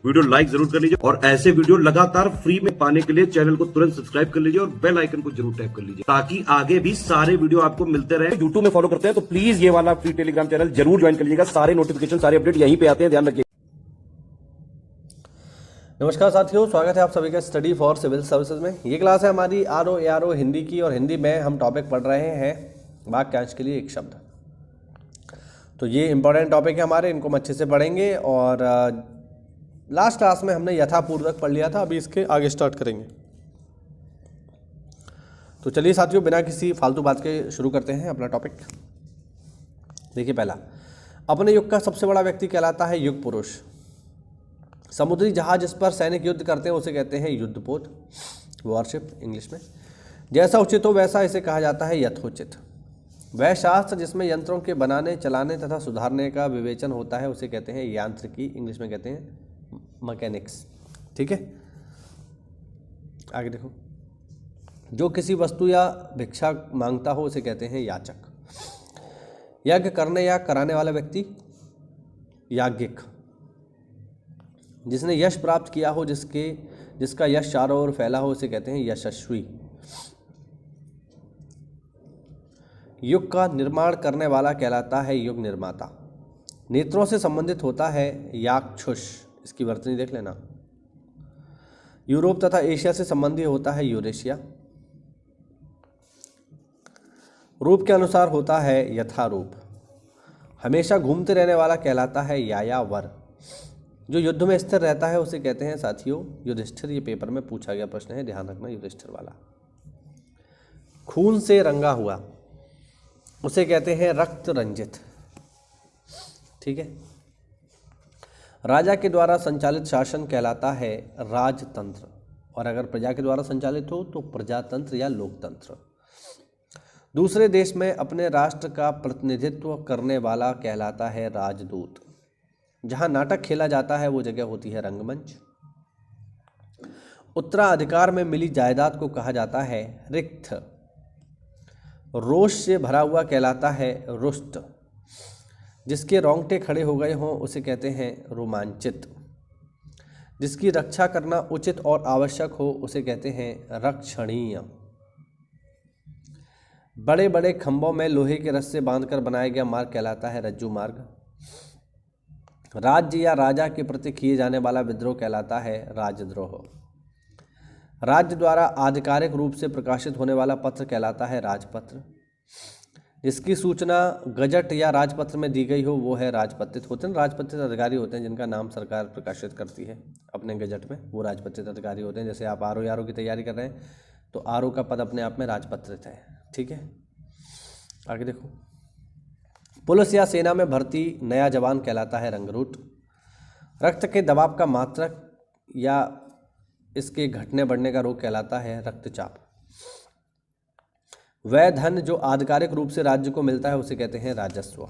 Video like जरूर कर लीजिए और ऐसे वीडियो लगातार फ्री में पाने के लिए चैनल को तुरंत सब्सक्राइब कर लीजिए और बेल आइकन को जरूर टैप कर लीजिए ताकि आगे भी सारे वीडियो आपको मिलते रहे। यूट्यूब में फॉलो करते हैं तो प्लीज ये वाला फ्री टेलीग्राम चैनल जरूर ज्वाइन कर लीजिएगा। सारे नोटिफिकेशन सारे अपडेट यहीं पे आते हैं, ध्यान रखिए। नमस्कार साथियों, स्वागत है आप सभी का स्टडी फॉर सिविल सर्विसेज में। ये क्लास है हमारी आरओ एआरओ हिंदी की और हिंदी में हम टॉपिक पढ़ रहे हैं वाक्यांश के लिए एक शब्द। तो ये इंपॉर्टेंट टॉपिक है हमारे, इनको हम अच्छे से पढ़ेंगे। और लास्ट क्लास में हमने यथापूर्वक पढ़ लिया था, अभी इसके आगे स्टार्ट करेंगे। तो चलिए साथियों, बिना किसी फालतू बात के शुरू करते हैं अपना टॉपिक। देखिए, पहला, अपने युग का सबसे बड़ा व्यक्ति कहलाता है युग पुरुष। समुद्री जहाज जिस पर सैनिक युद्ध करते हैं उसे कहते हैं युद्धपोत, वॉरशिप इंग्लिश में। जैसा उचित हो वैसा इसे कहा जाता है यथोचित। वह शास्त्र जिसमें यंत्रों के बनाने, चलाने तथा सुधारने का विवेचन होता है उसे कहते हैं यांत्रिकी, इंग्लिश में कहते हैं मैकेनिक्स। ठीक है, आगे देखो। जो किसी वस्तु या भिक्षा मांगता हो उसे कहते हैं याचक। यज्ञ करने या कराने वाला व्यक्ति याज्ञिक। जिसने यश प्राप्त किया हो, जिसका यश चारों ओर फैला हो उसे कहते हैं यशस्वी। युग का निर्माण करने वाला कहलाता है युग निर्माता। नेत्रों से संबंधित होता है याक्षुष, इसकी वर्तनी देख लेना। यूरोप तथा एशिया से संबंधी होता है यूरेशिया। रूप के अनुसार होता है यथारूप। हमेशा घूमते रहने वाला कहलाता है यायावर। जो युद्ध में स्थिर रहता है उसे कहते हैं साथियों युधिष्ठिर। ये पेपर में पूछा गया प्रश्न है, ध्यान रखना, युधिष्ठिर वाला। खून से रंगा हुआ उसे कहते हैं रक्त रंजित। ठीक है। राजा के द्वारा संचालित शासन कहलाता है राजतंत्र, और अगर प्रजा के द्वारा संचालित हो तो प्रजातंत्र या लोकतंत्र। दूसरे देश में अपने राष्ट्र का प्रतिनिधित्व करने वाला कहलाता है राजदूत। जहाँ नाटक खेला जाता है वो जगह होती है रंगमंच। उत्तराधिकार में मिली जायदाद को कहा जाता है रिक्त। रोष से भरा हुआ कहलाता है रुष्ट। जिसके रोंगटे खड़े हो गए हों उसे कहते हैं रोमांचित। जिसकी रक्षा करना उचित और आवश्यक हो उसे कहते हैं रक्षणीय। बड़े बड़े खंभों में लोहे के रस्से बांधकर बनाया गया मार्ग कहलाता है रज्जू मार्ग। राज्य या राजा के प्रति किए जाने वाला विद्रोह कहलाता है राजद्रोह। राज्य द्वारा आधिकारिक रूप से प्रकाशित होने वाला पत्र कहलाता है राजपत्र। जिसकी सूचना गजट या राजपत्र में दी गई हो वो है राजपत्रित होते हैं। राजपत्रित अधिकारी होते हैं जिनका नाम सरकार प्रकाशित करती है अपने गजट में, वो राजपत्रित अधिकारी होते हैं। जैसे आप आरओ यारो की तैयारी कर रहे हैं तो आरओ का पद अपने आप में राजपत्रित है। ठीक है, आगे देखो। पुलिस या सेना में भर्ती नया जवान कहलाता है रंगरूट। रक्त के दबाव का मात्रक या इसके घटने बढ़ने का रोग कहलाता है रक्तचाप। वह धन जो आधिकारिक रूप से राज्य को मिलता है उसे कहते हैं राजस्व।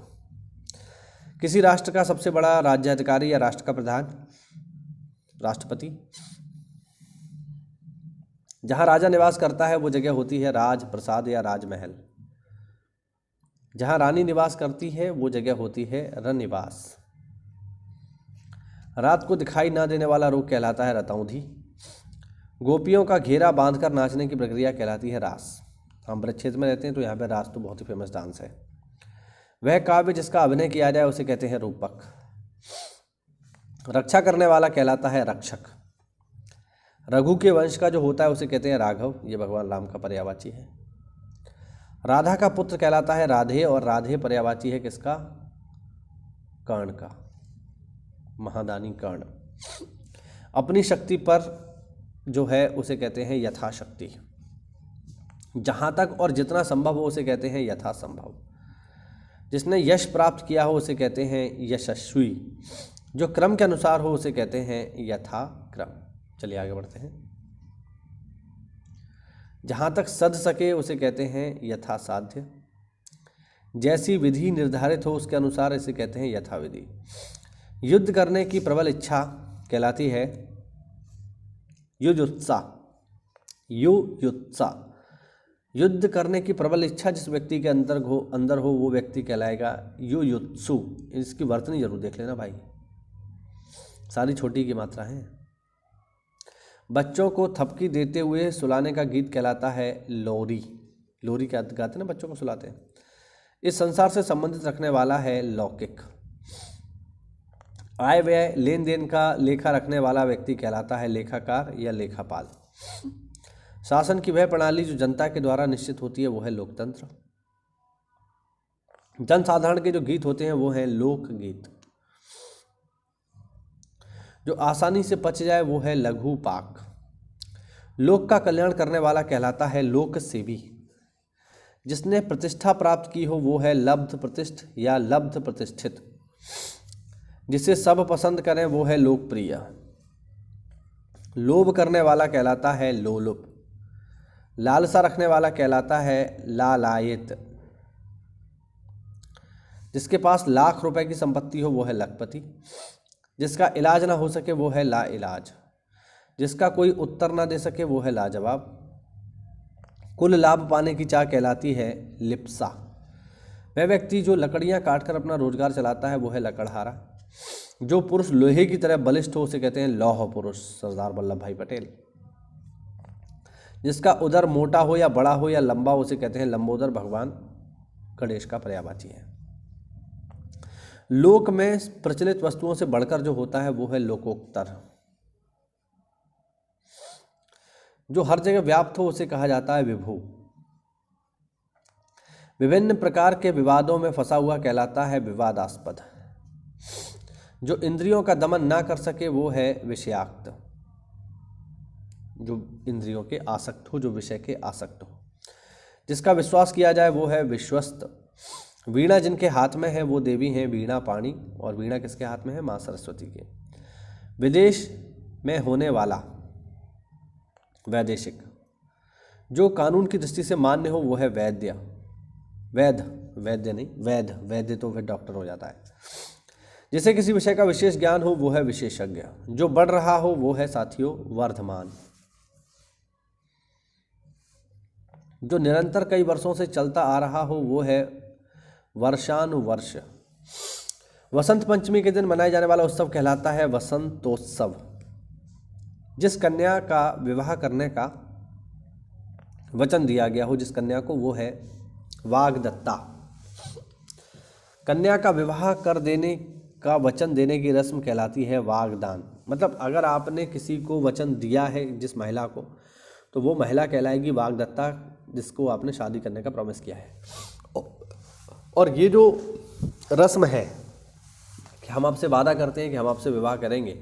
किसी राष्ट्र का सबसे बड़ा राज्याधिकारी या राष्ट्र का प्रधान राष्ट्रपति। जहां राजा निवास करता है वो जगह होती है राजप्रसाद या राजमहल। जहाँ रानी निवास करती है वो जगह होती है रनिवास। रात को दिखाई ना देने वाला रोग कहलाता है रतौंधी। गोपियों का घेरा बांधकर नाचने की प्रक्रिया कहलाती है रास। हम ब्रज क्षेत्र में रहते हैं तो यहाँ पे रास तो बहुत ही फेमस डांस है। वह काव्य जिसका अभिनय किया जाए उसे कहते हैं रूपक। रक्षा करने वाला कहलाता है रक्षक। रघु के वंश का जो होता है उसे कहते हैं राघव, ये भगवान राम का पर्यायवाची है। राधा का पुत्र कहलाता है राधे, और राधे पर्यायवाची है किसका? कर्ण का, महादानी कर्ण। अपनी शक्ति पर जो है उसे कहते हैं यथाशक्ति। जहाँ तक और जितना संभव हो उसे कहते हैं यथासंभव। जिसने यश प्राप्त किया हो उसे कहते हैं यशस्वी। जो क्रम के अनुसार हो उसे कहते हैं यथाक्रम। चलिए आगे बढ़ते हैं। जहाँ तक सध सके उसे कहते हैं यथासाध्य। जैसी विधि निर्धारित हो उसके अनुसार इसे कहते हैं यथाविधि। युद्ध करने की प्रबल इच्छा कहलाती है युयुत्सा। युयुत्सा, युद्ध करने की प्रबल इच्छा जिस व्यक्ति के अंदर हो वो व्यक्ति कहलाएगा युयुत्सु। इसकी वर्तनी जरूर देख लेना भाई। सारी छोटी की मात्रा है। बच्चों को थपकी देते हुए सुलाने का गीत कहलाता है लोरी। लोरी क्या गाते हैं ना, बच्चों को सुलाते हैं। इस संसार से संबंधित रखने वाला है लौकिक। आय व्यय लेन देन का लेखा रखने वाला व्यक्ति कहलाता है लेखाकार या लेखापाल। शासन की वह प्रणाली जो जनता के द्वारा निश्चित होती है वो है लोकतंत्र। जनसाधारण के जो गीत होते हैं वो है लोकगीत। जो आसानी से पच जाए वो है लघु पाक। लोक का कल्याण करने वाला कहलाता है लोक सेवी। जिसने प्रतिष्ठा प्राप्त की हो वो है लब्ध प्रतिष्ठ या लब्ध प्रतिष्ठित। जिसे सब पसंद करें वो है लोकप्रिय। लोभ करने वाला कहलाता है लोलुप। लालसा रखने वाला कहलाता है लालायित। जिसके पास लाख रुपए की संपत्ति हो वो है लखपति। जिसका इलाज ना हो सके वो है लाइलाज। जिसका कोई उत्तर ना दे सके वो है लाजवाब। कुल लाभ पाने की चाह कहलाती है लिप्सा। वह व्यक्ति जो लकड़ियां काटकर अपना रोजगार चलाता है वो है लकड़हारा। जो पुरुष लोहे की तरह बलिष्ठ हो उसे कहते हैं लौह पुरुष, सरदार वल्लभ भाई पटेल। जिसका उदर मोटा हो या बड़ा हो या लंबा हो उसे कहते हैं लंबोदर, भगवान गणेश का पर्यायवाची है। लोक में प्रचलित वस्तुओं से बढ़कर जो होता है वो है लोकोत्तर। जो हर जगह व्याप्त हो उसे कहा जाता है विभू। विभिन्न प्रकार के विवादों में फंसा हुआ कहलाता है विवादास्पद। जो इंद्रियों का दमन ना कर सके वो है विषयाक्त। जो इंद्रियों के आसक्त हो, जो विषय के आसक्त हो। जिसका विश्वास किया जाए वो है विश्वस्त। वीणा जिनके हाथ में है वो देवी हैं वीणा पाणी। और वीणा किसके हाथ में है? माँ सरस्वती के। विदेश में होने वाला वैदेशिक। जो कानून की दृष्टि से मान्य हो वो है वैद्य। वैद्य नहीं, वैद्य तो फिर डॉक्टर हो जाता है। जिसे किसी विषय का विशेष ज्ञान हो वो है विशेषज्ञ। जो बढ़ रहा हो वो है साथियों वर्धमान। जो निरंतर कई वर्षों से चलता आ रहा हो वो है वर्षानुवर्ष। वसंत पंचमी के दिन मनाए जाने वाला उत्सव कहलाता है वसंतोत्सव। जिस कन्या का विवाह करने का वचन दिया गया हो जिस कन्या को वो है वाग्दत्ता। कन्या का विवाह कर देने का वचन देने की रस्म कहलाती है वागदान। मतलब अगर आपने किसी को वचन दिया है जिस महिला को तो वो महिला कहलाएगी वाग्दत्ता, जिसको आपने शादी करने का प्रॉमिस किया है। और ये जो रस्म है कि हम आपसे वादा करते हैं कि हम आपसे विवाह करेंगे,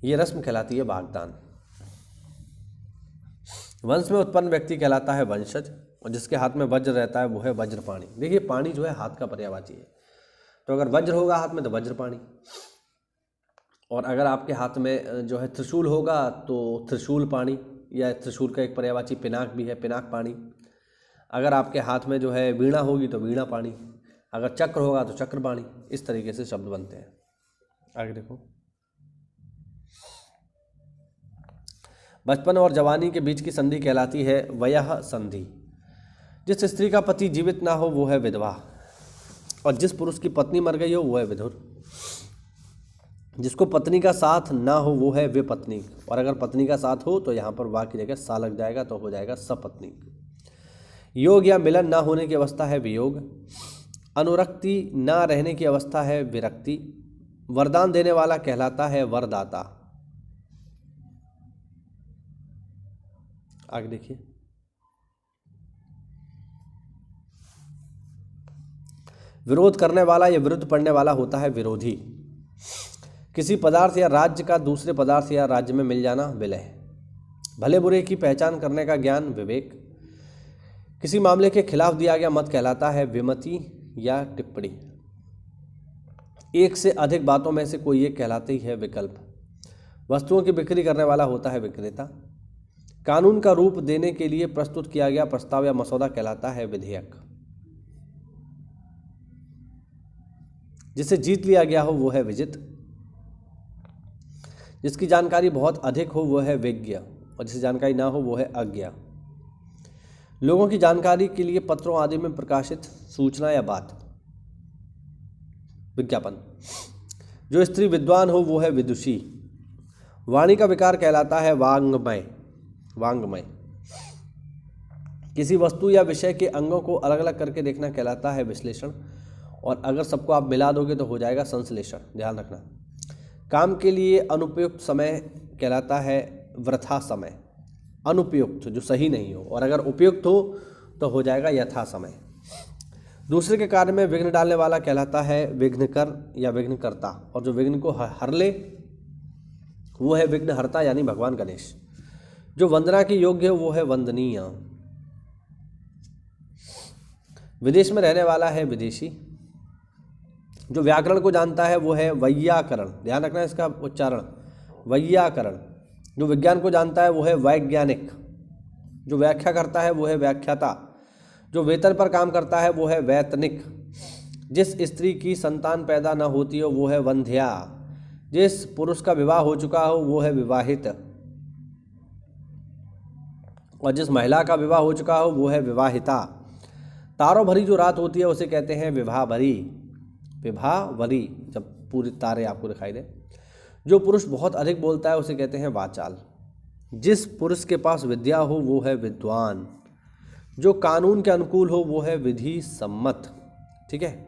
ये रस्म कहलाती है वागदान। वंश में उत्पन्न व्यक्ति कहलाता है वंशज। और जिसके हाथ में वज्र रहता है वो है वज्रपाणी। देखिए पाणी जो है हाथ का पर्यायवाची है, तो अगर वज्र होगा हाथ में तो वज्रपाणी। और अगर आपके हाथ में जो है त्रिशूल होगा तो त्रिशूल पाणी, या त्रिशूल का एक पर्यायवाची पिनाक भी है, पिनाक पाणी। अगर आपके हाथ में जो है वीणा होगी तो वीणा पाणी। अगर चक्र होगा तो चक्र पाणी। इस तरीके से शब्द बनते हैं। आगे देखो, बचपन और जवानी के बीच की संधि कहलाती है वयः संधि। जिस स्त्री का पति जीवित ना हो वो है विधवा। और जिस पुरुष की पत्नी मर गई हो वो है विधुर। जिसको पत्नी का साथ ना हो वो है विपत्नीक। और अगर पत्नी का साथ हो तो यहाँ पर वाह की जगह सा लग जाएगा तो हो जाएगा सपत्नीक। योग या मिलन ना होने की अवस्था है वियोग। अनुरक्ति ना रहने की अवस्था है विरक्ति। वरदान देने वाला कहलाता है वरदाता। आगे देखिए, विरोध करने वाला या विरुद्ध पड़ने वाला होता है विरोधी। किसी पदार्थ या राज्य का दूसरे पदार्थ या राज्य में मिल जाना विलय। भले बुरे की पहचान करने का ज्ञान विवेक। किसी मामले के खिलाफ दिया गया मत कहलाता है विमति या टिप्पणी। एक से अधिक बातों में से कोई एक कहलाती है विकल्प। वस्तुओं की बिक्री करने वाला होता है विक्रेता। कानून का रूप देने के लिए प्रस्तुत किया गया प्रस्ताव या मसौदा कहलाता है विधेयक। जिसे जीत लिया गया हो वो है विजित। जिसकी जानकारी बहुत अधिक हो वो है विज्ञ। और जिसे जानकारी ना हो वो है अज्ञ। लोगों की जानकारी के लिए पत्रों आदि में प्रकाशित सूचना या बात, विज्ञापन। जो स्त्री विद्वान हो वो है विदुषी। वाणी का विकार कहलाता है वांग्मय। वांग्मय किसी वस्तु या विषय के अंगों को अलग अलग करके देखना कहलाता है विश्लेषण, और अगर सबको आप मिला दोगे तो हो जाएगा संश्लेषण। ध्यान रखना। काम के लिए अनुपयुक्त समय कहलाता है वृथा समय। अनुपयुक्त जो सही नहीं हो, और अगर उपयुक्त हो तो हो जाएगा यथा समय। दूसरे के कार्य में विघ्न डालने वाला कहलाता है विघ्नकर या विघ्नकर्ता, और जो विघ्न को हर ले वो है विघ्नहर्ता यानी भगवान गणेश। जो वंदना के योग्य है वो है वंदनीय। विदेश में रहने वाला है विदेशी। जो व्याकरण को जानता है वो है वैयाकरण। ध्यान रखना इसका उच्चारण, वैयाकरण। जो विज्ञान को जानता है वो है वैज्ञानिक। जो व्याख्या करता है वो है व्याख्याता। जो वेतन पर काम करता है वो है वैतनिक। जिस स्त्री की संतान पैदा न होती हो वो है वंध्या। जिस पुरुष का विवाह हो चुका हो वो है विवाहित, और जिस महिला का विवाह हो चुका हो वो है विवाहिता। तारों भरी जो रात होती है उसे कहते हैं विभा भरी। विभा भरी जब पूरी तारे आपको दिखाई दे। जो पुरुष बहुत अधिक बोलता है उसे कहते हैं वाचाल। जिस पुरुष के पास विद्या हो वो है विद्वान। जो कानून के अनुकूल हो वो है विधि सम्मत। ठीक है।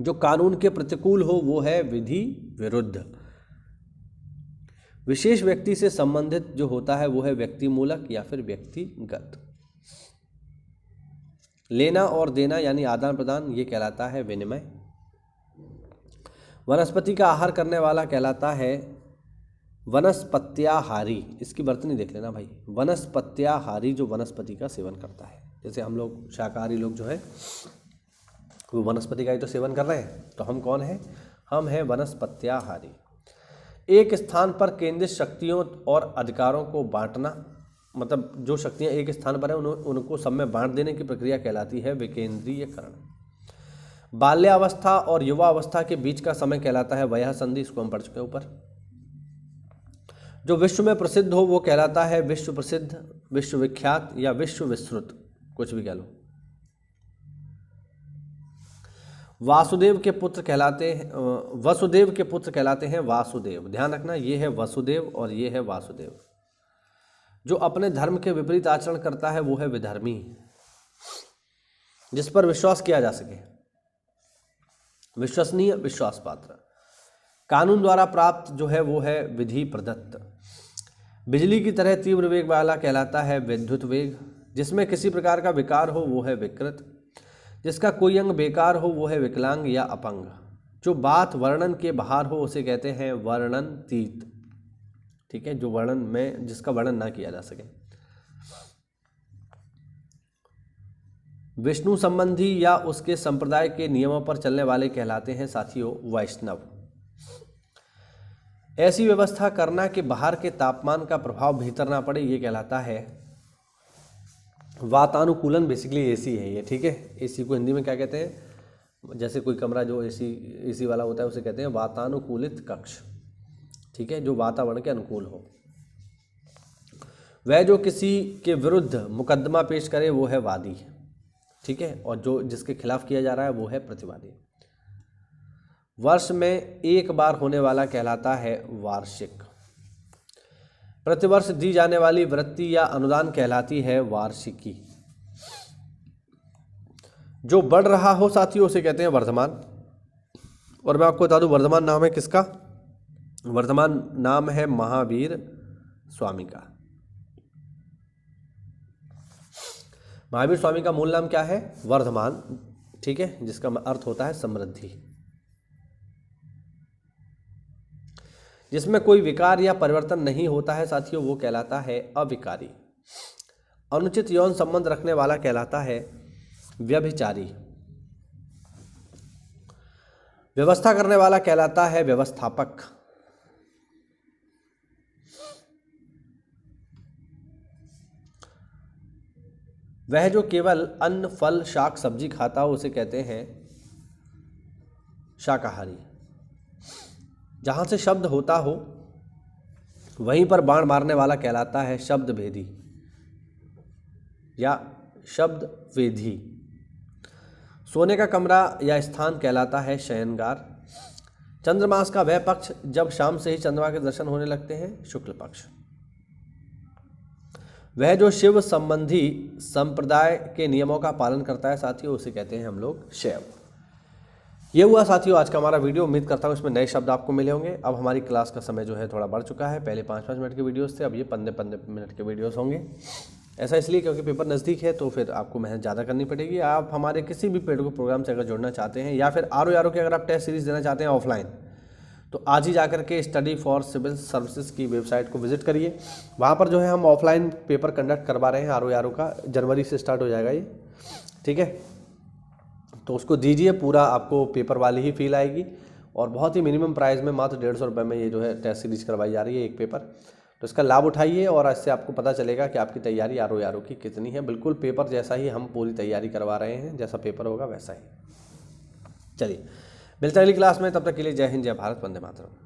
जो कानून के प्रतिकूल हो वो है विधि विरुद्ध। विशेष व्यक्ति से संबंधित जो होता है वो है व्यक्ति मूलक या फिर व्यक्तिगत। लेना और देना यानी आदान प्रदान ये कहलाता है विनिमय। वनस्पति का आहार करने वाला कहलाता है वनस्पत्याहारी। इसकी बर्तनी देख लेना भाई। वनस्पत्याहारी जो वनस्पति का सेवन करता है। जैसे हम लोग शाकाहारी लोग जो है वो वनस्पति का ही तो सेवन कर रहे हैं, तो हम कौन हैं? हम हैं वनस्पत्याहारी। एक स्थान पर केंद्रित शक्तियों और अधिकारों को बांटना, मतलब जो शक्तियां एक स्थान पर है उनको सब में बांट देने की प्रक्रिया कहलाती है विकेंद्रीयकरण। बाल्यावस्था और युवावस्था के बीच का समय कहलाता है वयः संधि। इसको हम पढ़ चुके हैं ऊपर। जो विश्व में प्रसिद्ध हो वो कहलाता है विश्व प्रसिद्ध, विश्वविख्यात या विश्व विस्तृत, कुछ भी कह लो। वासुदेव के पुत्र कहलाते हैं वसुदेव के पुत्र कहलाते हैं वासुदेव। ध्यान रखना, ये है वसुदेव और ये है वासुदेव। जो अपने धर्म के विपरीत आचरण करता है वो है विधर्मी। जिस पर विश्वास किया जा सके, विश्वसनीय, विश्वास पात्र। कानून द्वारा प्राप्त जो है वो है विधि प्रदत्त। बिजली की तरह तीव्र वेग वाला कहलाता है विद्युत वेग। जिसमें किसी प्रकार का विकार हो वो है विकृत। जिसका कोई अंग बेकार हो वो है विकलांग या अपंग। जो बात वर्णन के बाहर हो उसे कहते हैं वर्णनतीत। ठीक है, जो वर्णन में जिसका वर्णन ना किया जा सके। विष्णु संबंधी या उसके संप्रदाय के नियमों पर चलने वाले कहलाते हैं साथियों वैष्णव। ऐसी व्यवस्था करना कि बाहर के तापमान का प्रभाव भीतर ना पड़े ये कहलाता है वातानुकूलन। बेसिकली एसी है ये। ठीक है, एसी को हिंदी में क्या कहते हैं? जैसे कोई कमरा जो एसी वाला होता है उसे कहते हैं वातानुकूलित कक्ष। ठीक है, जो वातावरण के अनुकूल हो। वह जो किसी के विरुद्ध मुकदमा पेश करे वो है वादी। ठीक है, और जो जिसके खिलाफ किया जा रहा है वो है प्रतिवादी। वर्ष में एक बार होने वाला कहलाता है वार्षिक। प्रतिवर्ष दी जाने वाली वृत्ति या अनुदान कहलाती है वार्षिकी। जो बढ़ रहा हो साथियों उसे कहते हैं वर्धमान। और मैं आपको बता दूं वर्धमान नाम है किसका? वर्धमान नाम है महावीर स्वामी का। महावीर स्वामी का मूल नाम क्या है? वर्धमान। ठीक है, जिसका अर्थ होता है समृद्धि। जिसमें कोई विकार या परिवर्तन नहीं होता है साथियों वो कहलाता है अविकारी। अनुचित यौन संबंध रखने वाला कहलाता है व्यभिचारी। व्यवस्था करने वाला कहलाता है व्यवस्थापक। वह जो केवल अन्न, फल, शाक, सब्जी खाता हो उसे कहते हैं शाकाहारी। जहाँ से शब्द होता हो वहीं पर बाण मारने वाला कहलाता है शब्द भेदी या शब्द वेधी। सोने का कमरा या स्थान कहलाता है शयनगार। चंद्रमास का वह पक्ष जब शाम से ही चंद्रमा के दर्शन होने लगते हैं, शुक्ल पक्ष। वह जो शिव संबंधी संप्रदाय के नियमों का पालन करता है साथियों, उसे कहते हैं हम लोग शैव। ये हुआ साथियों आज का हमारा वीडियो। उम्मीद करता हूँ इसमें नए शब्द आपको मिले होंगे। अब हमारी क्लास का समय जो है थोड़ा बढ़ चुका है। पहले 5-5 मिनट के वीडियोस थे, अब ये 15-15 मिनट के वीडियोस होंगे। ऐसा इसलिए क्योंकि पेपर नज़दीक है, तो फिर आपको मेहनत ज़्यादा करनी पड़ेगी। आप हमारे किसी भी पेड प्रोग्राम से अगर जुड़ना चाहते हैं या फिर आर के अगर आप टेस्ट सीरीज़ देना चाहते हैं ऑफलाइन, तो आज ही जाकर के स्टडी फॉर सिविल सर्विसेज की वेबसाइट को विजिट करिए। वहाँ पर जो है हम ऑफलाइन पेपर कंडक्ट करवा रहे हैं आर का। जनवरी से स्टार्ट हो जाएगा ये, ठीक है। तो उसको दीजिए, पूरा आपको पेपर वाली ही फील आएगी और बहुत ही मिनिमम प्राइस में मात्र 150 रुपये में ये जो है टेस्ट सीरीज करवाई जा रही है एक पेपर। तो इसका लाभ उठाइए और इससे आपको पता चलेगा कि आपकी तैयारी आर की कितनी है। बिल्कुल पेपर जैसा ही हम पूरी तैयारी करवा रहे हैं, जैसा पेपर होगा वैसा ही। चलिए मिलते हैं अगली क्लास में, तब तक के लिए जय हिंद, जय भारत, वंदे मातरम।